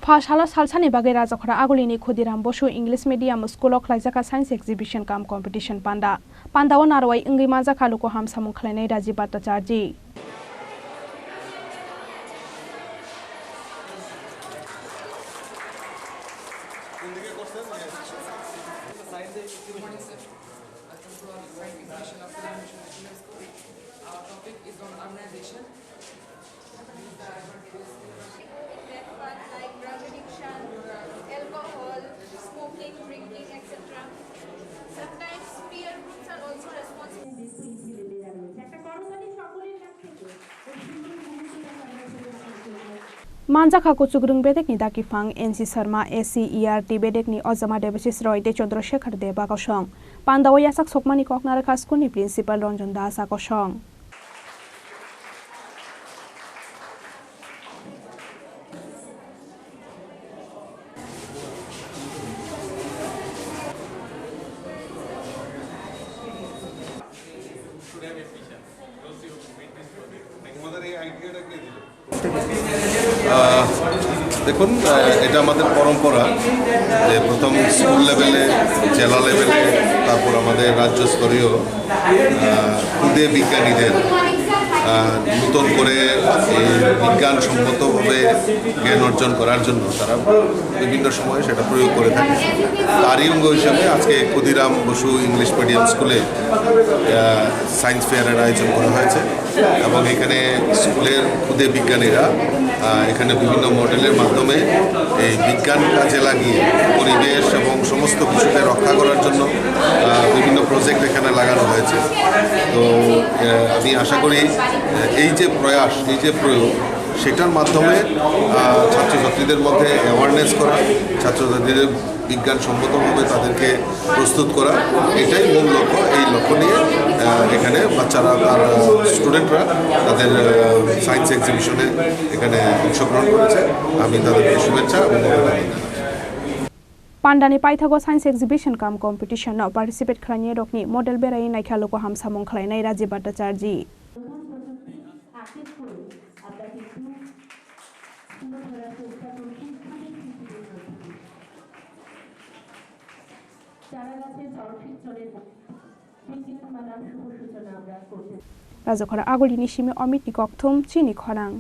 Fashala Salsani bagwi Khorang agulini Kshudiram Basu English Medium Schoolo Khlaijakha Science Exhibition kam competition panda. Panda o narwai ingri maja khaluko hamsamung khlainai raji bata charji. Our topic is on urbanization. Like drug addiction, alcohol, smoking, drinking, etc. Sometimes peer groups are also responsible. Manja khako chugrung bedek ni daki phang NC Sharma SCERT bedek ni Ojama Debasis Roy de Chandrasekhar Deba kosong. Pandawa yasak sokmani koknara School ni principal Ranjan Das kosong. দেখুন এটা আমাদের পরম্পরা যে প্রথম school লেভেলে জেলা লেভেলে তারপর আমাদের রাজ্যস্তরীয় ক্ষুদে বিজ্ঞানীদের নতুন করে বিজ্ঞানসম্মতভাবে জ্ঞান অর্জন করার জন্য তারা বিভিন্ন সময়ে সেটা প্রয়োগ করে থাকে। তারই অঙ্গ হিসাবে আজকে ক্ষুদিরাম বসু ইংলিশ মিডিয়াম স্কুলে সায়েন্স ফেয়ারের আয়োজন করা হয়েছে এবং এখানে স্কুলের ক্ষুদে বিজ্ঞানীরা এখানে বিভিন্ন মডেলের মাধ্যমে এই বিজ্ঞান কাজে লাগিয়ে পরিবেশ এবং সমস্ত কিছুকে রক্ষা করার জন্য বিভিন্ন প্রজেক্ট এখানে লাগানো হয়েছে। তো আমি আশা করি এই যে প্রয়াস এই যে প্রয়োগ সেটার মাধ্যমে ছাত্রছাত্রীদের মধ্যে অ্যাওয়ারনেস করা, ছাত্রছাত্রীদের বিজ্ঞানসম্মতভাবে তাদেরকে প্রস্তুত করা, এটাই মূল লক্ষ্য। এই লক্ষ্য নিয়ে এখানে বাচ্চারা তার স্টুডেন্টরা তাদের সায়েন্স এক্সিবিশনে এখানে অংশগ্রহণ করেছে। আমি তাদেরকে শুভেচ্ছা এবং অভিনন্দন। Pandani Paithago Science Exhibition kam competition no participate khlani rokni model berai nai khaluko hamsamung khlainai raji bata charji. Khorang agulini shimi Amit ni kokthum Chini Khorang.